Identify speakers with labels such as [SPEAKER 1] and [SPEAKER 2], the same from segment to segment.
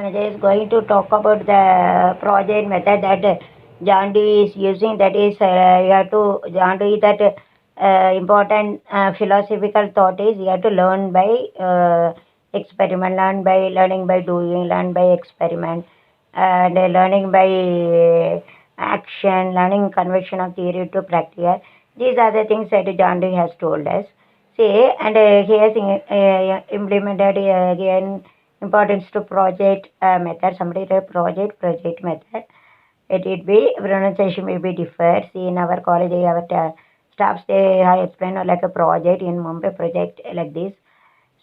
[SPEAKER 1] I'm just going to talk about the project method that John Dewey is using. That is, you have to John Dewey that important philosophical thought is you have to learn by experiment, learning by doing, learn by experiment, and learning by action, learning conversion of theory to practical. These are the things that John Dewey has told us. See, and he has implemented again importance to project method. Somebody said project method. It would be pronunciation may be differ. See, in our college, our staffs they have explained like a project in Mumbai project like this.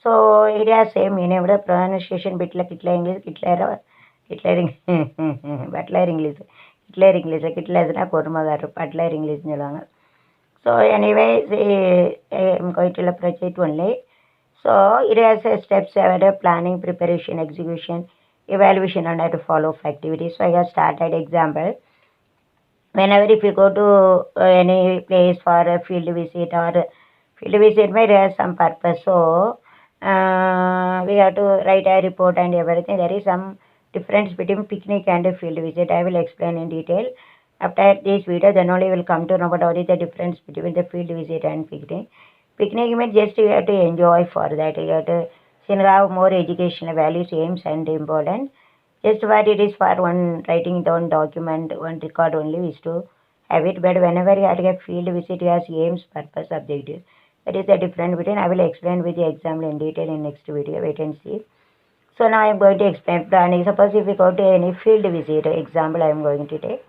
[SPEAKER 1] So it has same meaning. But pronunciation bit like Hitler English, Hitler Butler English, Hitler is na Portugal, Butler English. So anyway, I'm going to the project only. So it has a steps planning, preparation, execution, evaluation, and I have to follow up activities. So I have started example. Whenever if you go to any place for a field visit or field visit may have some purpose. So we have to write a report and everything. There is some difference between picnic and a field visit. I will explain in detail. After this video, then only will come to know what is the difference between the field visit and picnic. Picnic means just you have to enjoy for that. You have to have more educational values, aims, and important. Just what it is for one writing down document, one record only is to have it. But whenever you have a field visit, you have aims, purpose, objectives. That is the difference between. I will explain with the example in detail in next video. Wait and see. So now I am going to explain planning. Suppose if we go to any field visit, example I am going to take,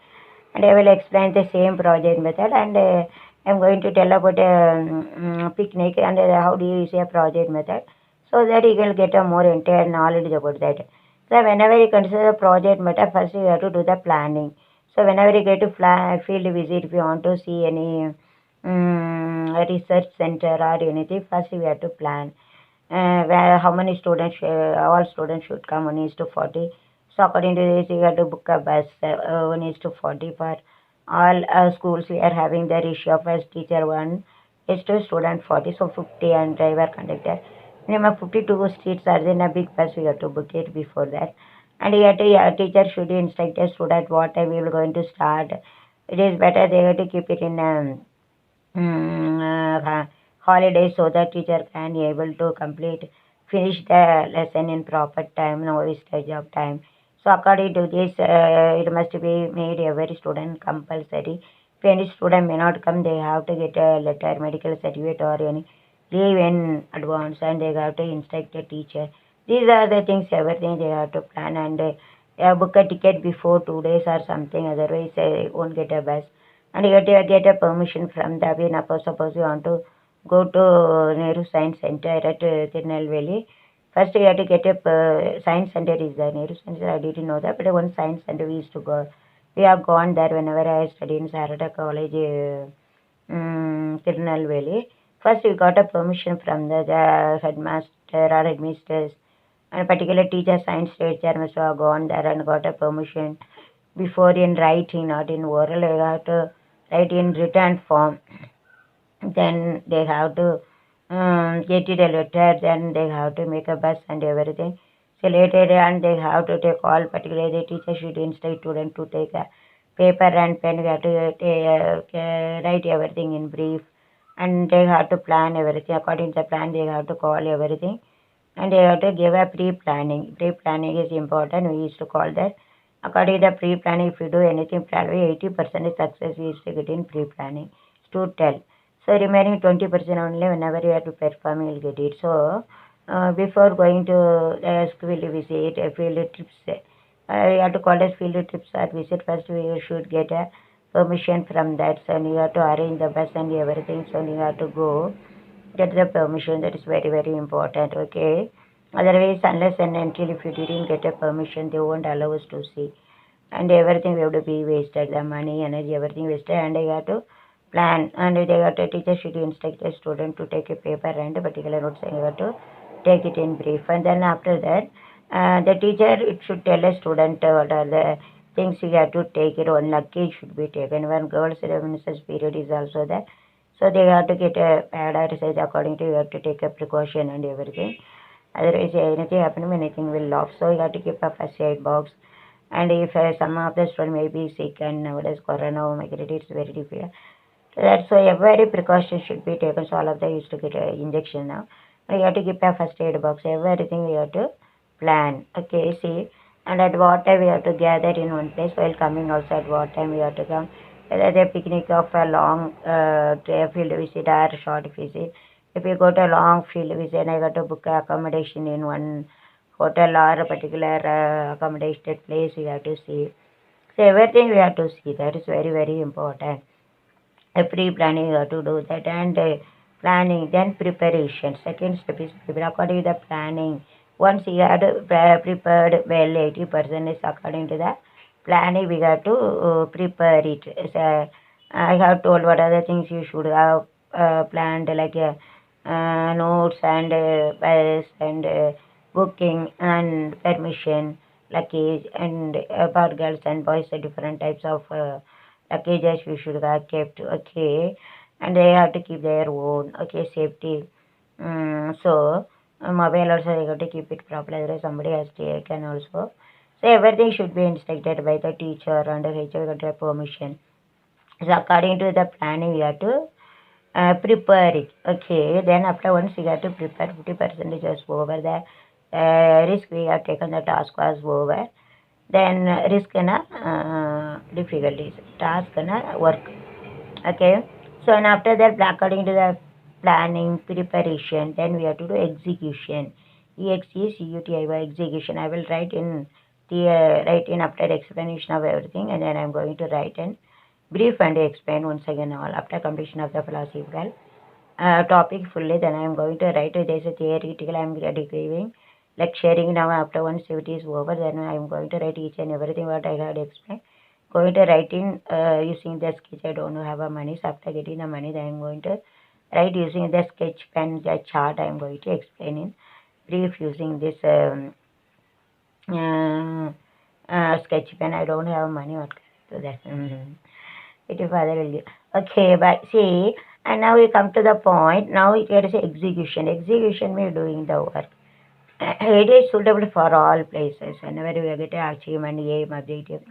[SPEAKER 1] and I will explain the same project method, and I am going to tell about a picnic and how do you use a project method, so that you will get a more entire knowledge about that. So whenever you consider the project method, first you have to do the planning. So whenever you get to field visit, if you want to see any research center or anything, first you have to plan. Where how many students, all students should come, 1 is to 40. So according to this, you have to book a bus, 1 is to 40 for all schools. We are having the ratio of as teacher 1 is to student 40, so 50 and driver conductor. Minimum 52 seats are in a big bus, we have to book it before that. And yet a teacher should instruct a student what time we will going to start. It is better they have to keep it in holidays so that teacher can be able to finish the lesson in proper time, no wastage of time. So according to this, it must be made every student compulsory. If any student may not come, they have to get a letter, medical certificate or any leave in advance, and they have to instruct the teacher. These are the things, everything they have to plan, and book a ticket before 2 days or something, otherwise they won't get a bus. And you have to get a permission from the suppose you want to go to Nehru Science Center at Tirunelveli. First you have to get a science center is there. Nehru Science Center, I didn't know that, but one science center we used to go. We have gone there whenever I studied in Sarada College, Tirunelveli. First we got a permission from the headmaster or headmistress, and a particular teacher, science teacher must have gone there and got a permission before in writing, not in oral. You have to write in written form. Then they have to get it a letter. Then they have to make a bus and everything. So later, and they have to take all particular. The teacher should instruct student to take a paper and pen. We have to write everything in brief, and they have to plan everything according to the plan. They have to call everything, and they have to give a pre-planning. Pre-planning is important. We used to call that. According to the pre-planning, if you do anything, probably 80% is success. We used to get in pre-planning to tell. So remaining 20% only whenever you have to perform, you will get it. So before going to field visit, field trips, you have to call as field trips or visit. First, we should get a permission from that. So you have to arrange the bus and everything. So you have to go get the permission. That is very, very important. Okay. Otherwise, unless and until if you didn't get a permission, they won't allow us to see. And everything we have to be wasted. The money, energy, everything wasted. And you have to plan, and they have to teacher should instruct the student to take a paper and a particular notes, and you have to take it in brief. And then after that, the teacher it should tell a student what are the things you have to take. It one luggage should be taken. When girls' ministers period is also there, so they have to get a pad or size according to you have to take a precaution and everything. Otherwise, anything happen, anything will loss. So you have to keep a first aid box. And if some of the student may be sick and nowadays corona or migrate, it's very difficult. That's why every precaution should be taken. So all of them used to get an injection now. And you have to keep a first aid box. Everything we have to plan. Okay, see. And at what time we have to gather in one place while coming also at what time we have to come. Whether the picnic of a long field visit or short visit. If you go to a long field visit, I got to book accommodation in one hotel or a particular accommodation place we have to see. So everything we have to see. That is very, very important. Pre-planning you have to do that, and planning, then preparation. Second step is prepare according to the planning. Once you had prepared well, 80% is according to the planning. We have to prepare it. So, I have told what are the things you should have planned, like notes and bus and booking and permission, luggage, and about girls and boys, different types of luggages we should have kept. Okay, and they have to keep their own. Okay, safety. So mobile also they got to keep it properly, otherwise somebody has taken also. So everything should be instructed by the teacher, and the teacher got a permission. So according to the planning we have to prepare it. Okay, then after once we have to prepare, 50% is over, the risk we have taken, the task was over. Then risk and difficulties, task and work. Okay, so and after that, according to the planning, preparation, then we have to do execution. EXECUTIY, execution. I will write in the write in after explanation of everything, and then I'm going to write in brief and explain once again all after completion of the philosophical topic fully. Then I am going to write it as a theoretical. I am giving lecturing now. After once it is over, then I am going to write each and everything what I had explained. Going to write in using the sketch. I don't have a money. So after getting the money, then I am going to write using the sketch pen, the chart. I am going to explain in brief using this uh, sketch pen. I don't have money. What can I do that? It is father will give. Okay, but see, and now we come to the point. Now there is execution. Execution means doing the work. It is suitable for all places. Whenever you get an achievement, aim, objective,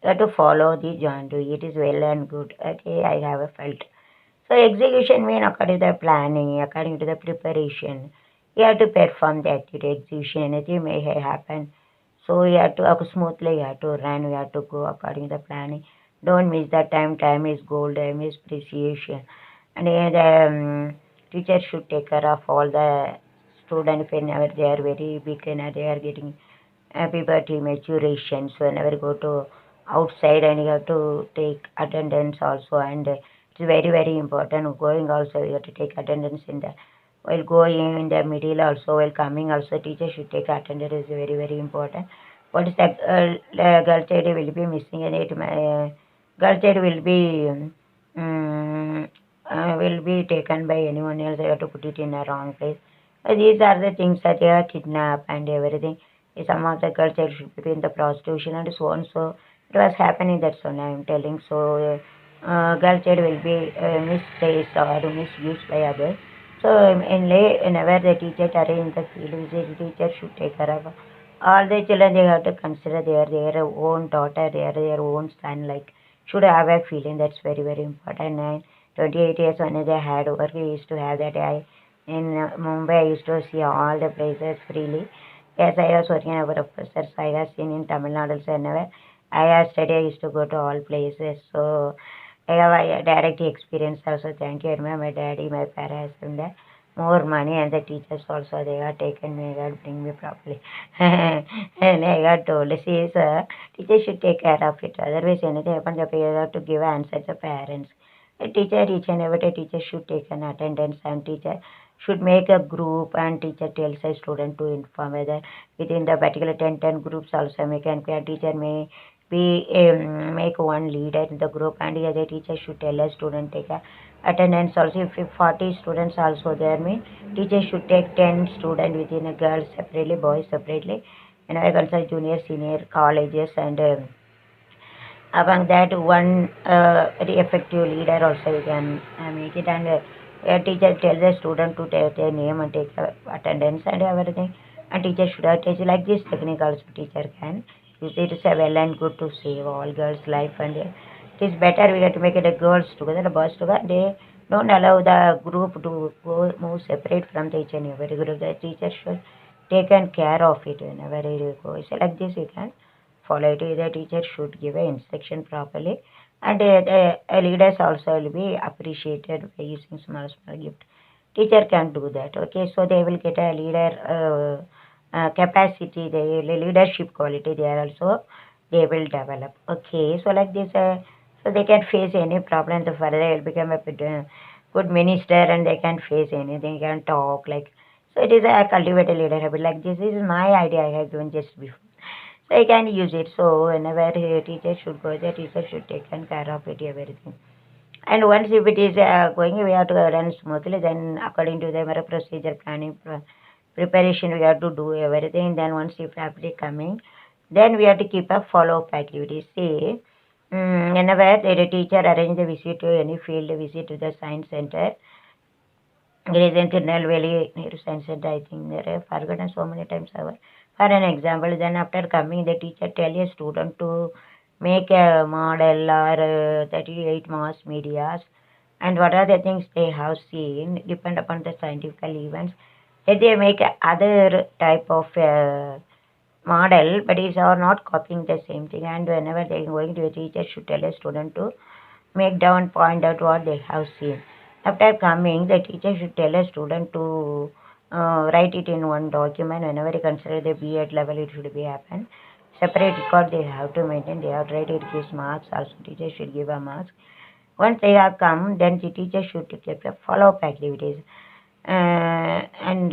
[SPEAKER 1] you have to follow the John Dewey. It is well and good. Okay, I have felt. So execution means according to the planning, according to the preparation. You have to perform the activity. Execution, anything may happen. So you have to smoothly, you have to run, you have to go according to the planning. Don't miss the time. Time is gold, time is preciation. And the teacher should take care of all the students whenever they are very big and they are getting puberty, maturation. So whenever you go to outside and you have to take attendance also, and it's very, very important. Going also you have to take attendance in the while going in the middle also, while coming also, teacher should take attendance, is very, very important. What is that girl child will be missing, and it girl child will be taken by anyone else. I have to put it in a wrong place. These are the things that they are kidnapped and everything. Some of the girl child should be in the prostitution and so on. So it was happening. That's what I am telling. So girl child will be misplaced or misused by others. So whenever the teacher arrange the field visit, the teacher should take care of all the children. They have to consider their own daughter, their own son. Like should have a feeling. That's very, very important. And 28 years when I had work, we used to have that. In Mumbai, I used to see all the places freely. Yes, I was working as a professor, so I have seen in Tamil Nadu also. Whenever I have studied, I used to go to all places. So I have a direct experience also. Thank you very much. My daddy, my parents, and the more money, and the teachers also, they got taken me, got bring me properly. And I got told, see, sir, teacher should take care of it. Otherwise, anything happens, you have to give answer to parents. A teacher, each and every teacher should take an attendance, and teacher should make a group, and teacher tells a student to inform whether within the particular 10 groups also make, and teacher may be make one leader in the group, and the other teacher should tell a student take a attendance also. If 40 students also there, mean teacher should take 10 students within a girls separately, boys separately, and I consult junior, senior colleges, and among that one very effective leader also you can make it, and A teacher tells the student to take their name and take attendance and everything, and teacher should have teach like this technique also teacher can use it. It's a well and good to save all girls' life, and it is better we have to make it a girls together, the boys together. They don't allow the group to go move separate from the each and every group. The teacher should taken care of it whenever you go. So like this you can follow it. The teacher should give a instruction properly, and the leaders also will be appreciated by using small gift. Teacher can do that. Okay, so they will get a leader capacity, the leadership quality. They are also they will develop. Okay, so like this, so they can face any problem. The further they will become a good minister, and they can face anything. Can talk like so. It is a cultivated leader habit. Like this is my idea. I have given just before. So I can use it. So whenever a teacher should go, the teacher should take care of it, everything. And once if it is going, we have to run smoothly. Then according to the procedure planning preparation, we have to do everything. Then once if after coming, then we have to keep a follow-up activity. See, whenever the teacher arrange the visit to any field visit to the science center, there is internal valley near science center. I think there I forgotten so many times. For an example, then after coming, the teacher tell a student to make a model or 38 mass medias, and what are the things they have seen depend upon the scientific events. Then they make other type of model, but is are not copying the same thing. And whenever they are going to a teacher should tell a student to make down, point out what they have seen. After coming, the teacher should tell a student to write it in one document. Whenever you consider the B.Ed level, it should be happen. Separate record they have to maintain. They have to write it gives marks. Also, teacher should give a marks. Once they have come, then the teacher should keep a follow-up activities. And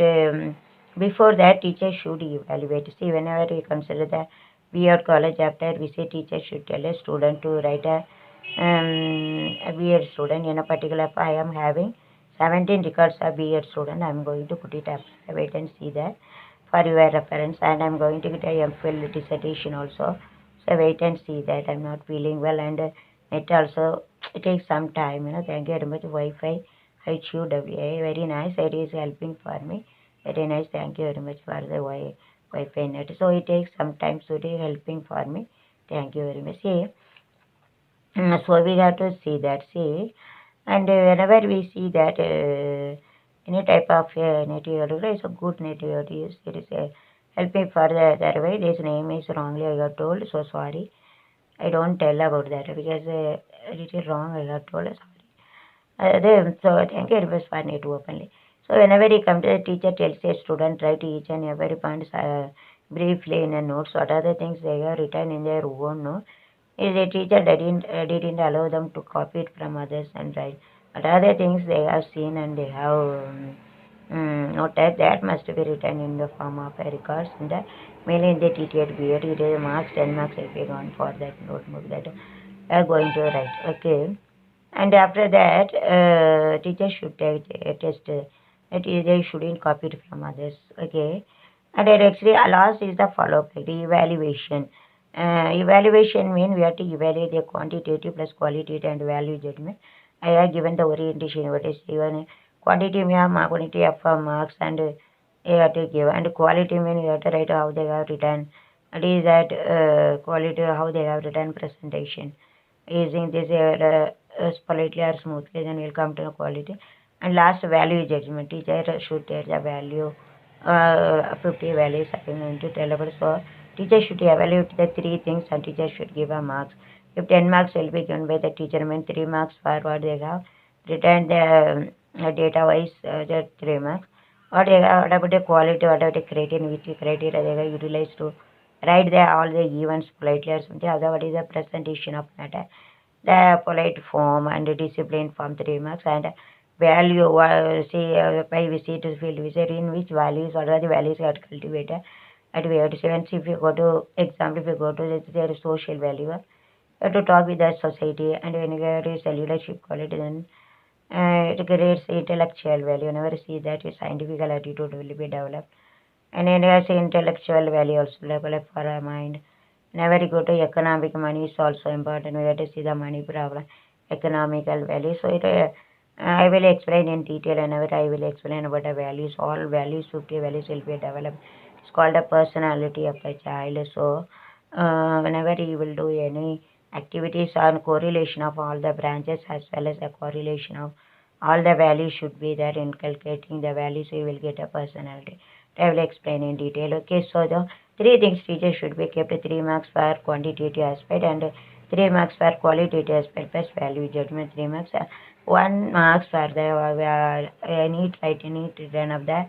[SPEAKER 1] before that, teacher should evaluate. See, whenever we consider the B.Ed college after visit, teacher should tell a student to write a B.Ed student in a particular. I am having 17 records of B.Ed student. I am going to put it up. Wait and see that for your reference. And I am going to get a MPhil dissertation also. So wait and see that. I am not feeling well, and it also it takes some time. Thank you very much. Wi-Fi. HUWA, very nice. It is helping for me. Very nice. Thank you very much for the Wi-Fi net. So it takes some time. So it is helping for me. Thank you very much. See, so we have to see that. See, and whenever we see that any type of native audio is a good native audio. It is helping for the that way. This name is wrongly I got told. So sorry. I don't tell about that because it is wrong. I got told. So thank you very much for it openly. So whenever you come to the teacher tells a student write each and every point briefly in a notes. What are the things they have written in their own note? Is the teacher didn't allow them to copy it from others and write. What are the things they have seen and they have noted that must be written in the form of a records in the mainly in the TTED period. It is marks 10 marks will be gone for that notebook that are going to write. Okay. And after that, teachers should take a test. They shouldn't copy it from others. Okay. And then actually, last is the follow-up, like the evaluation. Evaluation means we have to evaluate the quantitative plus qualitative and value judgment. I have given the orientation. What is given quantity means quantity of marks, and you have to give. And quality means you have to write how they have written. It is that quality how they have written presentation using this politely or smoothly, then we'll come to the quality. And last, value judgment. Teacher should tell the value, 50 values I'm going to tell about. So teacher should evaluate the three things, and teacher should give a marks. If 10 marks will be given by the teacher, mean 3 marks for what they have written the data wise, the 3 marks. What about the quality, what about the criteria, which criteria they have utilized to write all the events politely or something. Other what is the presentation of matter, the polite form and the discipline form 3 marks, and value say by visit to field visit in which values, what are the values you have to cultivate at we have to say. And if you go to example, if you go to their social value, you have to talk with the society, and when you have a leadership quality, then it creates intellectual value. Whenever you see that your scientific attitude will be developed, and then as intellectual value also develop for our mind. Whenever you go to economic, money is also important. We have to see the money problem, economical value. So it I will explain in detail whenever I will explain about the values. All values, 50 values will be developed. It's called the personality of the child. So, whenever you will do any activities on correlation of all the branches as well as the correlation of all the values should be there. Inculcating the values, you will get a personality. I will explain in detail. Okay, so the three things teachers should be kept: 3 marks for quantitative aspect and 3 marks for qualitative aspect plus value judgment. 3 marks. 1 marks for the neat writing, neat written of the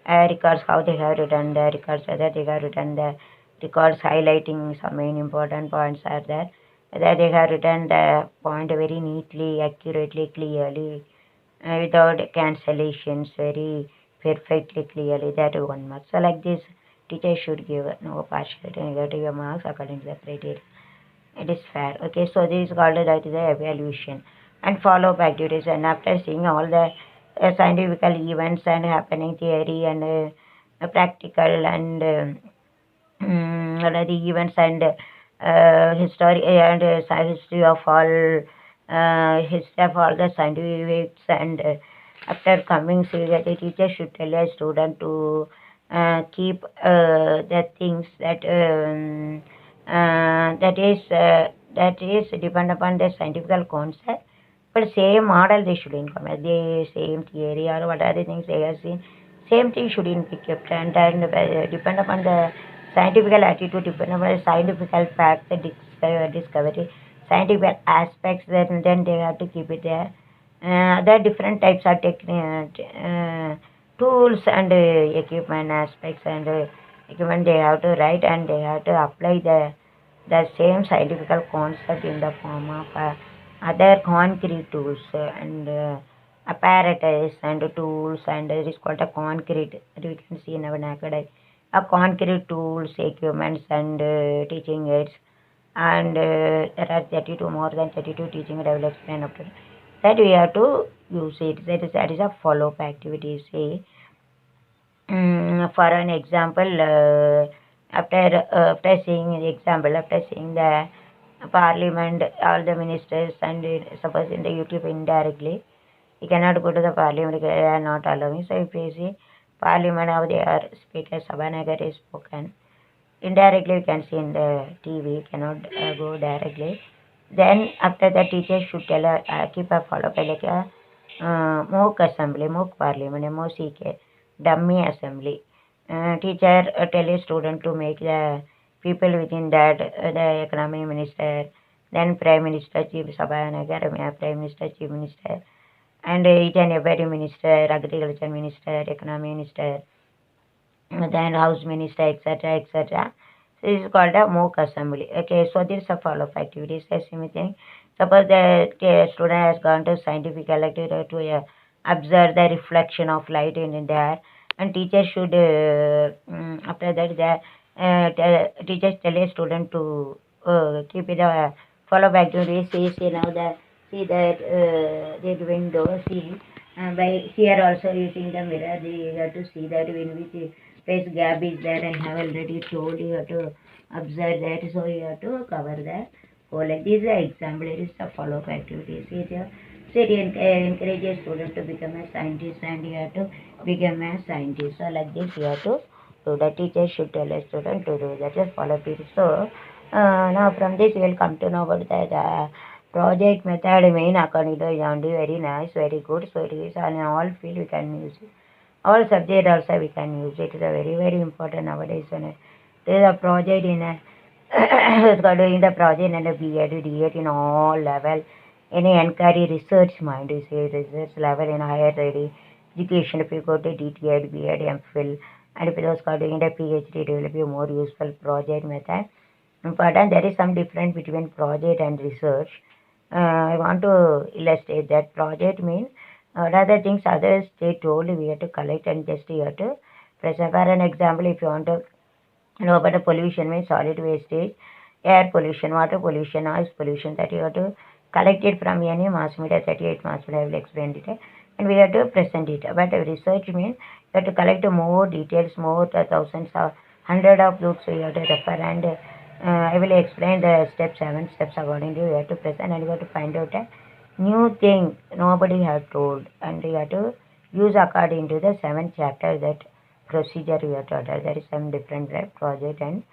[SPEAKER 1] records, how they have written the records, whether they have written the records highlighting some main important points are there, whether they have written the point very neatly, accurately, clearly, without cancellations, very perfectly clearly. That is 1 mark. So like this, teacher should give no partiality, negative marks according to the criteria. It is fair. Okay, so this is called that is the evaluation and follow-up activities. And after seeing all the scientific events and happening theory and practical and what are the events and history and history of all the scientific and after coming see that the teacher should tell a student to keep the things that is depend upon the scientific concept, but same model they shouldn't come. The same theory or what are the things they have seen, same thing shouldn't be kept. And depend upon the scientific attitude, depend upon the scientific fact, the discovery, scientific aspects, then they have to keep it there. There are different types of tools and equipment aspects and equipment they have to write, and they have to apply the same scientific concept in the form of other concrete tools and apparatus and tools, and it is called a concrete. We can see in our naked eye a concrete tools, equipments, and teaching aids. And there are 32, more than 32 teaching aids. I will explain after that. We have to use it. That is a follow-up activity. Say, for an example, after seeing the example, after seeing the parliament, all the ministers, and suppose in the YouTube indirectly, you cannot go to the parliament, they are not allowing. So if you see parliament, how they are speaker Sabhanagar is spoken, indirectly you can see in the TV, cannot go directly. Then after the teacher should tell keep a follow up like a mock assembly, mock parliament, MOCK, dummy assembly. Teacher tell a student to make the people within that, the economy minister, then prime minister, chief Sabhanagar, prime minister, chief minister, and each and every minister, agriculture minister, economy minister, then house minister, etc., etc. So this is called a mock assembly. Okay, so this is a follow-up activities. The same thing. Suppose the student has gone to scientific elective to observe the reflection of light in the air, and teacher should after that teachers tell a student to keep it a follow-up activities. See now the see that the window. See by here also using the mirror, you have to see that in which face gap is there. I have already told you have to observe that, so you have to cover that. Oh, like this is an example. It is the follow-up activity. See there. So it encourage a student to become a scientist, and you have to become a scientist. So like this you have to do. The teacher should tell a student to do that. Just follow it. So now from this we will come to know about the project method main according to Yandi. Very nice, very good. So it is on all field we can use it. All subject also we can use it. It is a very very important nowadays. And there is a project in a doing the project and a B.Ed, D.Ed in all level. Any enquiry research mind, you say research level in higher education. If you go to DTEd, B.Ed, MPhil, and if it was doing the PhD, it will be a more useful project method. Important. There is some difference between project and research. I want to illustrate that project means what are the things others they told we have to collect and just you have to present. For an example, if you want to know about the pollution means solid wastage, air pollution, water pollution, noise pollution, that you have to collect it from any mass media, 38 mass media, I will explain it. And we have to present it. But research means you have to collect more details, more thousands of hundred of books you have to refer, and I will explain the steps, 7 steps according to you have to present, and you have to find out new thing nobody had told, and you have to use according to the seventh chapter that procedure you have to order. There is some different project and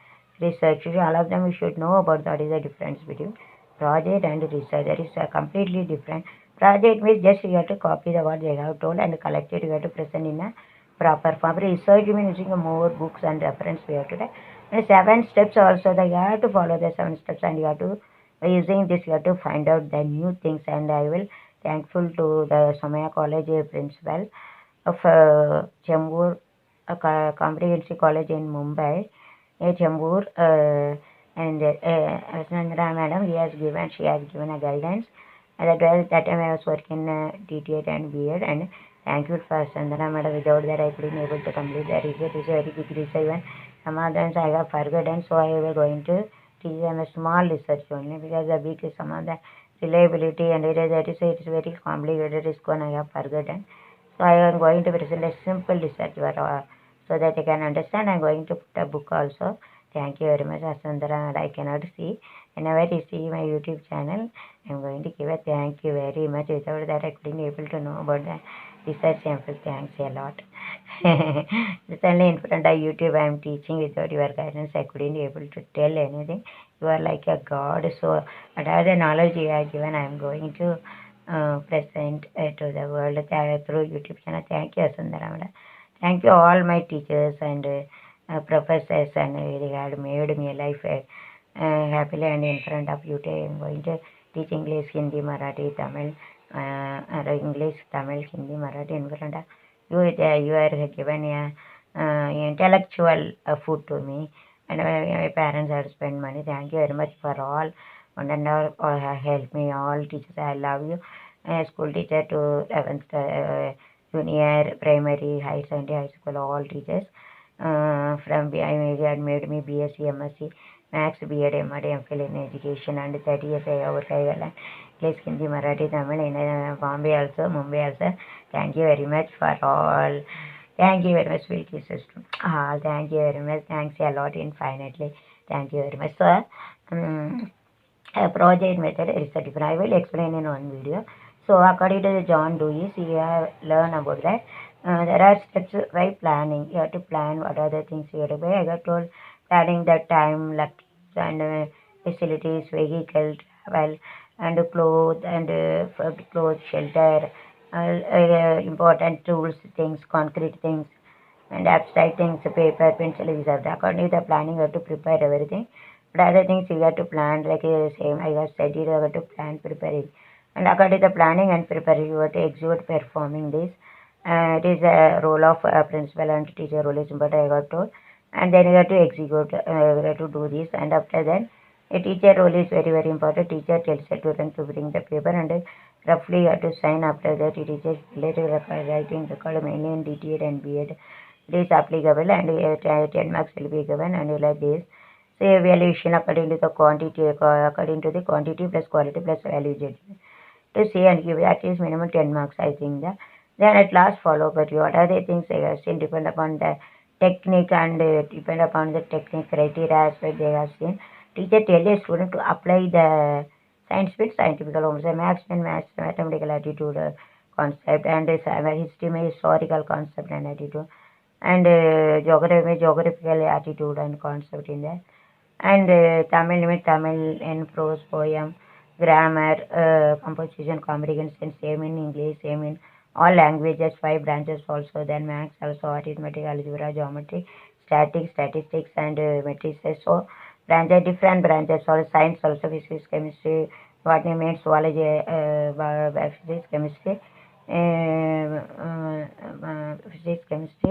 [SPEAKER 1] research. All of them you should know about that is the difference between project and research. That is completely different. Project means just you have to copy the what they have told and collect it. You have to present in a proper form. Research means using more books and reference we have to write. And seven steps also that you have to follow the seven steps, and you have to by using this you have to find out the new things. And I will thankful to the Somaya College principal of Chembur Comprehensive College in Mumbai, Chembur, and Sandra madam, she has given a guidance. And that time I was working DTED and BEd, and thank you for Sandra madam. Without that I couldn't able to complete the research. It's a very big research. Even some of them I have forgotten, so I was going to teach them a small research only, because the big is some of the reliability and that is it's very complicated. It's gone I have forgotten. So I am going to present a simple research so that you can understand. I am going to put a book also. Thank you very much, Asundara. I cannot see. Whenever you see my YouTube channel, I am going to give a thank you very much. Without that, I couldn't able to know about the research sample. Thanks a lot. It's only in front of YouTube I am teaching. Without your guidance, I couldn't able to tell anything. You are like a god. So whatever the knowledge you have given, I am going to present to the world through YouTube channel. Thank you, Sundara. Thank you all my teachers and professors, and they had made me life happily. And in front of you today, I'm going to teach English, Hindi, Marathi, Tamil, English, Tamil, Hindi, Marathi in front of you. You are given a intellectual food to me, and my parents had spent money. Thank you very much for all. And all help me, all teachers. I love you. School teacher to 11th, junior, primary, high secondary, high school, all teachers. From I had made me BSc, MSc, Max, BEd, MD, MPhil in education, and 30 years I have worked English, Hindi, Marathi, Tamil in Bombay also, Mumbai also. Thank you very much for all. Thank you very much, sweetie sister. Thank you very much. Thanks a lot infinitely. Thank you very much. So, a project method is a different. I will explain in one video. So according to the John Dewey, you have learn about that. There are steps by planning. You have to plan what are the things you have to pay. I got told planning the time, luggage and facilities, vehicle, travel, and clothes and food, clothes, shelter, important tools, things, concrete things, and abstract things, paper, pencil, these are the according to the planning. You have to prepare everything. But other things you have to plan, like same I have said, you have to plan, preparing. And according to the planning and preparing, you have to execute performing this. It is a role of principal and teacher role is important, I got told. And then you have to execute, you have to do this. And after that, a teacher role is very, very important. Teacher tells the student to bring the paper, and roughly you have to sign. After that, it is a later writing record mainly in DTED and BEd. It is applicable, and 10 marks will be given, and like this. So evaluation according to the quantity plus quality plus value judgment. To see and give at least minimum 10 marks, I think that. Then at last follow up. But what are the things they have seen depend upon the technique, and depend upon the technique criteria aspect they have seen. Teacher tell a student to apply the science with scientific almost maths and mathematical attitude concept, and history historical concept and attitude, and geography geographical attitude and concept in there, and Tamil means Tamil in prose, poem, grammar, composition, comprehension, same in English, same in all languages, 5 branches also, then maths also, arithmetic, algebra, geometry, statistics, and matrices. So branches, different branches, all science also, physics, chemistry, botany, means zoology, physics, chemistry, physics, chemistry,